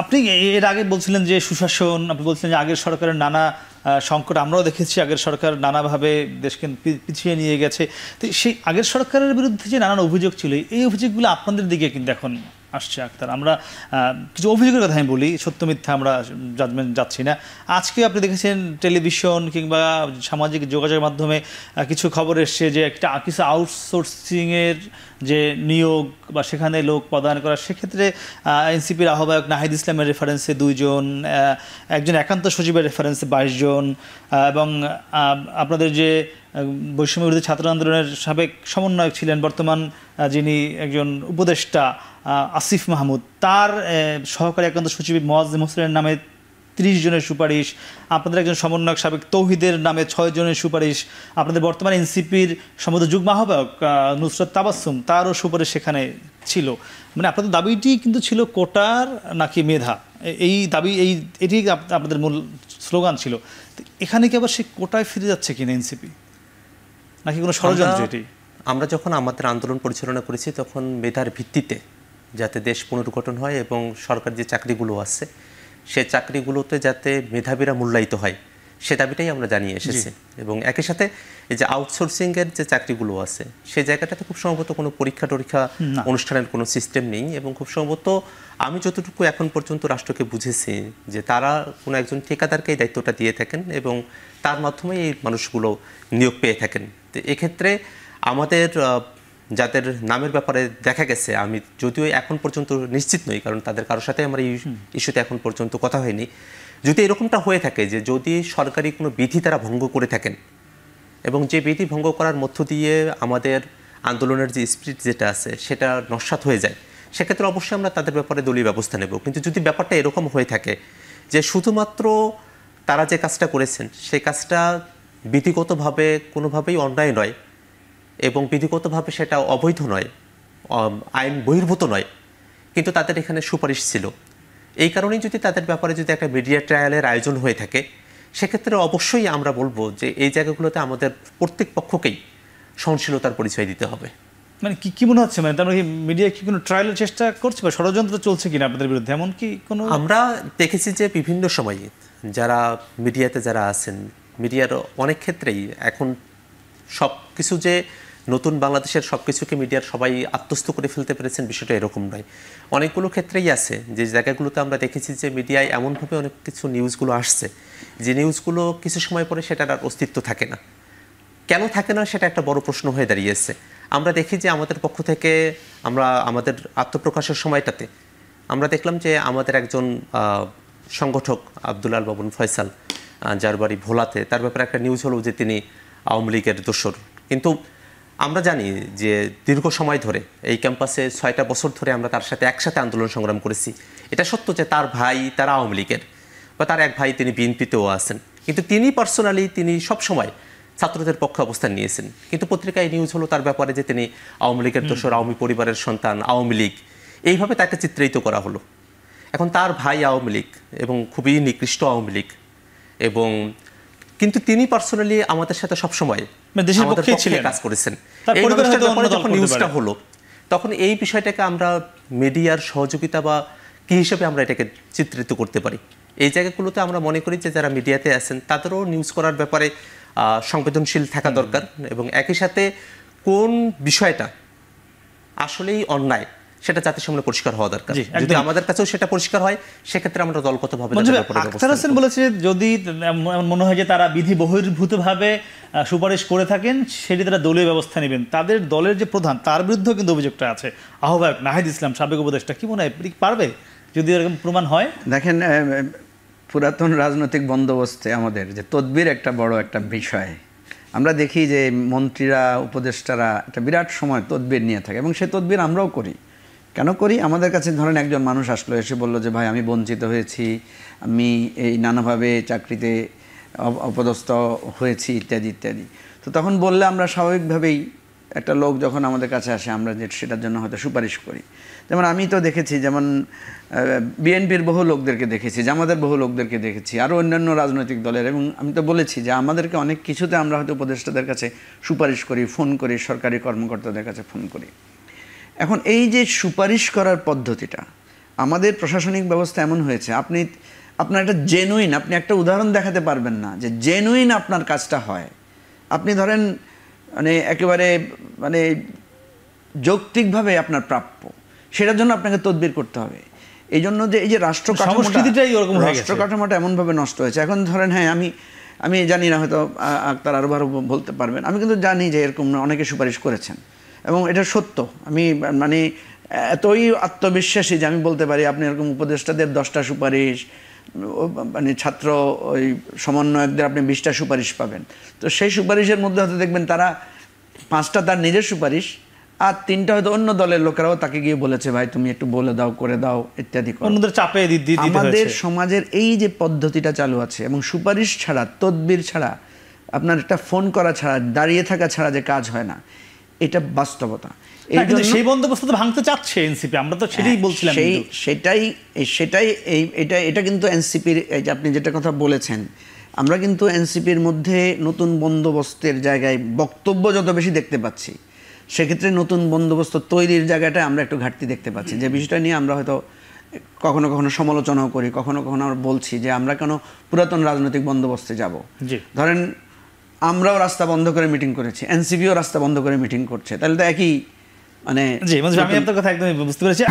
আপনি এর আগে বলছিলেন যে সুশাসন, আপনি বলছিলেন যে আগের সরকারের নানা সংকট আমরাও দেখেছি, আগের সরকার নানাভাবে দেশকে পিছিয়ে নিয়ে গেছে। তো সেই আগের সরকারের বিরুদ্ধে যে নানান অভিযোগ ছিল, এই অভিযোগগুলো আপনাদের দিকে কিন্তু এখন আসছে আক্তার। আমরা কিছু অভিযোগের কথা আমি বলি, সত্য মিথ্যা আমরা জাজমেন্ট যাচ্ছি না। আজকে আপনি দেখেছেন টেলিভিশন কিংবা সামাজিক যোগাযোগের মাধ্যমে কিছু খবর এসছে যে কিছু আউটসোর্সিংয়ের যে নিয়োগ বা সেখানে লোক প্রদান করা, সেক্ষেত্রে এনসিপির আহ্বায়ক নাহিদ ইসলামের রেফারেন্সে 2 জন, একজন একান্ত সচিবের রেফারেন্সে 22 জন, এবং আপনাদের যে বৈষম্য বিরোধী ছাত্র আন্দোলনের সাবেক সমন্বয়ক ছিলেন, বর্তমান যিনি একজন উপদেষ্টা আসিফ মাহমুদ, তার সহকারী একান্ত সচিব মোয়াজ্জেম হোসেনের নামে 30 জনের সুপারিশ, আপনাদের একজন সমন্বয়ক সাবেক তৌহিদের নামে 6 জনের সুপারিশ, আপনাদের বর্তমান এনসিপির সম্ভবত যুগ্ম আহ্বায়ক নুসরাত তাবাসসুম, তারও সুপারিশ সেখানে ছিল। মানে আপনাদের দাবিটি কিন্তু ছিল কোটার নাকি মেধা, এই দাবি, এটি আপনাদের মূল স্লোগান ছিল। এখানে কি আবার সে কোটায় ফিরে যাচ্ছে কিনা এনসিপি, নাকি কোনো ষড়যন্ত্র? এটি আমরা যখন আমাদের আন্দোলন পরিচালনা করেছি তখন মেধার ভিত্তিতে যাতে দেশ পুনর্গঠন হয় এবং সরকার যে চাকরিগুলো আছে সে চাকরিগুলোতে যাতে মেধাবীরা মূল্যায়িত হয়, সে দাবিটাই আমরা জানিয়ে এসেছি। এবং একই সাথে এই যে আউটসোর্সিংয়ের যে চাকরিগুলো আছে সেই জায়গাটাতে খুব সম্ভবত কোনো পরীক্ষা টরীক্ষা অনুষ্ঠানের কোনো সিস্টেম নেই, এবং খুব সম্ভবত আমি যতটুকু এখন পর্যন্ত রাষ্ট্রকে বুঝেছি যে তারা কোনো একজন ঠিকাদারকে এই দায়িত্বটা দিয়ে থাকেন এবং তার মাধ্যমে এই মানুষগুলো নিয়োগ পেয়ে থাকেন। তো এক্ষেত্রে আমাদের যাদের নামের ব্যাপারে দেখা গেছে, আমি যদিও এখন পর্যন্ত নিশ্চিত নই, কারণ তাদের কারোর সাথে আমার এই ইস্যুতে এখন পর্যন্ত কথা হয়নি, যদি এরকমটা হয়ে থাকে যে যদি সরকারি কোনো বিধি তারা ভঙ্গ করে থাকেন এবং যে বিধি ভঙ্গ করার মধ্য দিয়ে আমাদের আন্দোলনের যে স্পিরিট যেটা আছে সেটা নস্যাৎ হয়ে যায়, সেক্ষেত্রে অবশ্যই আমরা তাদের ব্যাপারে দলীয় ব্যবস্থা নেব। কিন্তু যদি ব্যাপারটা এরকম হয়ে থাকে যে শুধুমাত্র তারা যে কাজটা করেছেন সেই কাজটা বিধিগতভাবে কোনোভাবেই অন্যায় নয় এবং বিধিগতভাবে সেটা অবৈধ নয়, আইন বহির্ভূত নয়, কিন্তু তাদের এখানে সুপারিশ ছিল, এই কারণেই যদি তাদের ব্যাপারে যদি একটা মিডিয়া ট্রায়ালের আয়োজন হয়ে থাকে, সেক্ষেত্রে অবশ্যই আমরা বলবো যে এই জায়গাগুলোতে আমাদের প্রত্যেক পক্ষকেই সহনশীলতার পরিচয় দিতে হবে। মানে কি মনে হচ্ছে, মানে তারা কি মিডিয়া কি কোনো ট্রায়ালের চেষ্টা করছে বা ষড়যন্ত্র চলছে কিনা আপনাদের বিরুদ্ধে, এমন কি কোনো? আমরা দেখেছি যে বিভিন্ন সময়ে যারা মিডিয়াতে যারা আছেন, মিডিয়ার অনেক ক্ষেত্রেই এখন সব কিছু যে নতুন বাংলাদেশের সব কিছুকে মিডিয়ার সবাই আত্মস্থ করে ফেলতে পেরেছেন বিষয়টা এরকম নয়। অনেকগুলো ক্ষেত্রেই আছে যে জায়গাগুলোতে আমরা দেখেছি যে মিডিয়ায় এমনভাবে অনেক কিছু নিউজগুলো আসছে যে নিউজগুলো কিছু সময় পরে সেটার আর অস্তিত্ব থাকে না। কেন থাকে না সেটা একটা বড় প্রশ্ন হয়ে দাঁড়িয়েছে। আমরা দেখি যে আমাদের পক্ষ থেকে আমরা আমাদের আত্মপ্রকাশের সময়টাতে আমরা দেখলাম যে আমাদের একজন সংগঠক আব্দুল আল বাবুন ফয়সাল, যার বাড়ি ভোলাতে, তার ব্যাপারে একটা নিউজ হলো যে তিনি আওয়ামী লীগের দোসর। কিন্তু আমরা জানি যে দীর্ঘ সময় ধরে এই ক্যাম্পাসে 6টা বছর ধরে আমরা তার সাথে একসাথে আন্দোলন সংগ্রাম করেছি। এটা সত্য যে তার ভাই তারা আওয়ামী লীগের, বা তার এক ভাই তিনি বিএনপিতেও আছেন, কিন্তু তিনি পার্সোনালি তিনি সবসময় ছাত্রদের পক্ষে অবস্থান নিয়েছেন। কিন্তু পত্রিকায় নিউজ হলো তার ব্যাপারে যে তিনি আওয়ামী লীগের দোসর, আওয়ামী পরিবারের সন্তান, আওয়ামী লীগ, এইভাবে তাকে চিত্রায়িত করা হলো। এখন তার ভাই আওয়ামী লীগ এবং খুবই নিকৃষ্ট আওয়ামী লীগ, এবং কিন্তু তিনি পার্সোনালি আমাদের সাথে সবসময় কাজ করেছেন। যখন নিউজটা হলো তখন এই বিষয়টাকে আমরা মিডিয়ার সহযোগিতা বা কি হিসেবে আমরা এটাকে চিত্রিত করতে পারি, এই জায়গাগুলোতে আমরা মনে করি যে যারা মিডিয়াতে আছেন তাদেরও নিউজ করার ব্যাপারে সংবেদনশীল থাকা দরকার, এবং একই সাথে কোন বিষয়টা আসলেই অন্যায় সেটা জাতির সামনে পরিষ্কার হওয়া দরকার। যদি আমাদের কাছেও সেটা পরিষ্কার হয় সেক্ষেত্রে আমরা দলগতভাবে। আখতার হোসেন বলেছে যদি মনে হয় যে তারা বিধি বহির্ভূতভাবে সুপারিশ করে থাকেন সেটি তারা দলীয় ব্যবস্থা নেবেন। তাদের দলের যে প্রধান তার বিরুদ্ধেও কিন্তু অভিযোগটা আছে, আহ্বায়ক নাহিদ ইসলাম সাবেক উপদেষ্টা, কি মনে হয় পারবে যদি এরকম প্রমাণ হয়? দেখেন, পুরাতন রাজনৈতিক বন্দোবস্তে আমাদের যে তদবির একটা বড় একটা বিষয়, আমরা দেখি যে মন্ত্রীরা উপদেষ্টারা একটা বিরাট সময় তদবির নিয়ে থাকে, এবং সেই তদবির আমরাও করি। কেন করি? আমাদের কাছে ধরেন একজন মানুষ আসলো, এসে বলল যে ভাই আমি বঞ্চিত হয়েছি, আমি এই নানাভাবে চাকরিতে অপদস্থ হয়েছি ইত্যাদি ইত্যাদি। তো তখন বললে আমরা স্বাভাবিকভাবেই একটা লোক যখন আমাদের কাছে আসে আমরা যে সেটার জন্য হয়তো সুপারিশ করি। যেমন আমি তো দেখেছি, যেমন বিএনপির বহু লোকদেরকে দেখেছি, জামাতের বহু লোকদেরকে দেখেছি, আরও অন্যান্য রাজনৈতিক দলের, এবং আমি তো বলেছি যে আমাদেরকে অনেক কিছুতে আমরা হয়তো উপদেষ্টাদের কাছে সুপারিশ করি, ফোন করি, সরকারি কর্মকর্তাদের কাছে ফোন করি। এখন এই যে সুপারিশ করার পদ্ধতিটা, আমাদের প্রশাসনিক ব্যবস্থা এমন হয়েছে, আপনার একটা জেনুইন, আপনি একটা উদাহরণ দেখাতে পারবেন না যে জেনুইন আপনার কাজটা হয়। আপনি ধরেন মানে একেবারে মানে যৌক্তিকভাবে আপনার প্রাপ্য, সেটার জন্য আপনাকে তদবির করতে হবে। এই জন্য যে এই যে রাষ্ট্রকাঠামোটা এমনভাবে নষ্ট হয়েছে। এখন ধরেন হ্যাঁ, আমি জানি না, হয়তো আক্তার আরও বলতে পারবেন, আমি কিন্তু জানি যে এরকম অনেকে সুপারিশ করেছেন এবং এটা সত্য। আমি মানে এতই আত্মবিশ্বাসী যে আমি বলতে পারি আপনি এরকম উপদেষ্টাদের 10টা সুপারিশ, মানে ছাত্র ওই সমন্বয়কদের আপনি 20টা সুপারিশ পাবেন। তো সেই সুপারিশের মধ্যে হয়তো দেখবেন তারা 5টা তার নিজের সুপারিশ, আর 3টা হয়তো অন্য দলের লোকেরাও তাকে গিয়ে বলেছে ভাই তুমি একটু বলে দাও, করে দাও ইত্যাদি। অন্যদের চাপে আমাদের সমাজের এই যে পদ্ধতিটা চালু আছে, এবং সুপারিশ ছাড়া, তদবির ছাড়া, আপনার একটা ফোন করা ছাড়া, দাঁড়িয়ে থাকা ছাড়া যে কাজ হয় না, এটা বাস্তবতা। সেই বন্দোবস্ত তো ভাঙতে চাচ্ছে এনসিপি, আমরা তো সেটাই বলছিলাম। এটা কিন্তু এনসিপির, আপনি যেটা কথা বলেছেন, আমরা কিন্তু এনসিপির মধ্যে নতুন বন্দোবস্তের জায়গায় বক্তব্য যত বেশি দেখতে পাচ্ছি, সেক্ষেত্রে নতুন বন্দোবস্ত তৈরির জায়গাটায় আমরা একটু ঘাটতি দেখতে পাচ্ছি। যে বিষয়টা নিয়ে আমরা হয়তো কখনো কখনো সমালোচনাও করি, কখনো কখনো আমরা বলছি যে আমরা কেন পুরাতন রাজনৈতিক বন্দোবস্তে যাব। ধরেন আমরাও রাস্তা বন্ধ করে মিটিং করেছি, এনসিপিও রাস্তা বন্ধ করে মিটিং করছে, তাহলে তো একই মানে। জি, আমি আপনার কথা একদমই বুঝতে পেরেছি।